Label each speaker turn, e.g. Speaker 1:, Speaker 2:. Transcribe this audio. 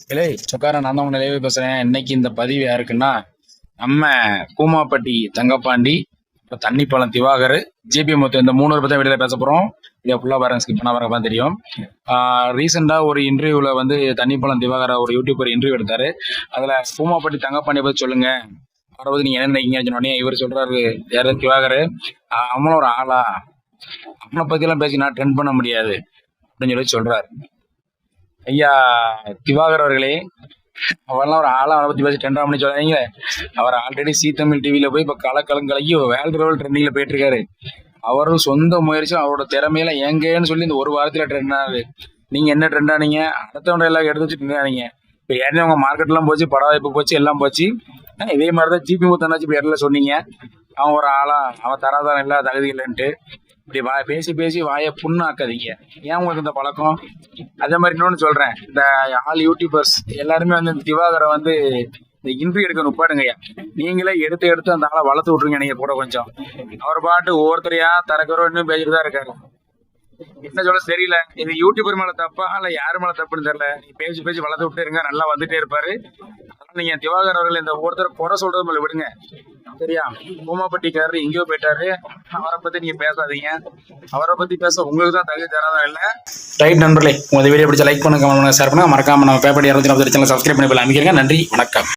Speaker 1: இல்லை சொக்கார நான் தான் உங்க நிலையவே பேசுறேன். இன்னைக்கு இந்த பதிவு யாருக்குன்னா, நம்ம கூமாப்பட்டி தங்கப்பாண்டி, அப்புறம் தண்ணிப்பாலம் திவாகர், ஜிபி முத்து இந்த 3 பத்தி வெளியில பேச போறோம். இதை ஃபுல்லா பாருங்க, ஸ்கிப் பண்ண பாருங்க தெரியும். ரீசெண்டா ஒரு இன்டர்வியூல வந்து தண்ணிப்பாலம் திவாகர் ஒரு யூடியூபர் இன்டர்வியூ எடுத்தாரு. அதுல கூமாப்பட்டி தங்கப்பாண்டியை பத்தி சொல்லுங்க, அதாவது நீங்க என்ன நினைக்கிறீங்க உடனே இவர் சொல்றாரு, யாரு திவாகர், அவனும் ஒரு ஆளா, அவனை பத்தி எல்லாம் பேசி நான் ட்ரெண்ட் பண்ண முடியாது அப்படின்னு சொல்லி சொல்றாரு. ஐயா திவாகர் அவர்களே, அவரெல்லாம் ஒரு ஆளா அவரை பத்தி பேசி ட்ரெண்ட் பண்ணி சொல்றீங்க. அவர் ஆல்ரெடி சி தமிழ் டிவியில போய் இப்ப கலக்கலங்கலக்கி வேர்ல்டு லெவல் ட்ரெண்டிங்ல போயிட்டு இருக்காரு. அவரும் சொந்த முயற்சி அவரோட திறமையில எங்கன்னு சொல்லி இந்த ஒரு வாரத்துல ட்ரெண்ட் ஆகுது. நீங்க என்ன ட்ரெண்ட் ஆனீங்க? அடுத்தவங்க எல்லாம் எடுத்து வச்சு ட்ரெண்ட் ஆனீங்க. இப்ப ஏன்னா உங்க மார்க்கெட் எல்லாம் போச்சு, பட வாய்ப்பு போச்சு, எல்லாம் போச்சு. இதே மாதிரிதான் ஜிபி முத்தனாச்சு இப்படி இடத்துல சொன்னீங்க. அவன் ஒரு ஆளா, அவன் தராதான் இல்ல, தகுதி இல்லைன்ட்டு இப்படி பேசி பேசி வாயை புண்ணாக்காதீங்க. ஏன் உங்களுக்கு இந்த பழக்கம்? அதே மாதிரி இன்னொன்னு சொல்றேன், இந்த ஆல் யூடியூபர்ஸ் எல்லாருமே வந்து இந்த திவாகரை வந்து இந்த இன்டர்வியூ எடுக்க நுப்பாடுங்கய்யா. நீங்களே எடுத்து எடுத்து அந்த ஆளை வளர்த்து விட்டுருங்க. நீங்க கூட கொஞ்சம் அவர் பாட்டு ஒவ்வொருத்தரையா தரக்கிறோம் இன்னும் பேசிட்டு தான் இருக்காரு. என்ன சொல்ல தெரியல, இது யூடியூபர் மேல தப்பா இல்ல யாரு மேல தப்புன்னு தெரியல. நீ பேசி பேசி வளர்த்து விட்டு இருங்க, நல்லா வந்துட்டே இருப்பாரு. அதனால நீங்க திவாகர் அவர்கள் இந்த ஒருத்தர் குறை சொல்றது மேல விடுங்க, சரியா? பூமாப்பட்டிக்காரரு எங்கேயோ போயிட்டாரு, அவரை பத்தி நீங்க பேசாதீங்க. அவரை பத்தி பேச உங்களுக்கு தான் தகுதி தராதான் இல்ல. ரைட் நண்பர்களே, உங்க வீடியோ பிடிச்ச லைக் பண்ணுங்க, கமெண்ட் பண்ணுங்க, ஷேர் பண்ணுங்க. மறக்காம நம்ம பேப்பர் 240 சேனல் சப்ஸ்கிரைப் பண்ணி அமைக்கிறீங்க. நன்றி, வணக்கம்.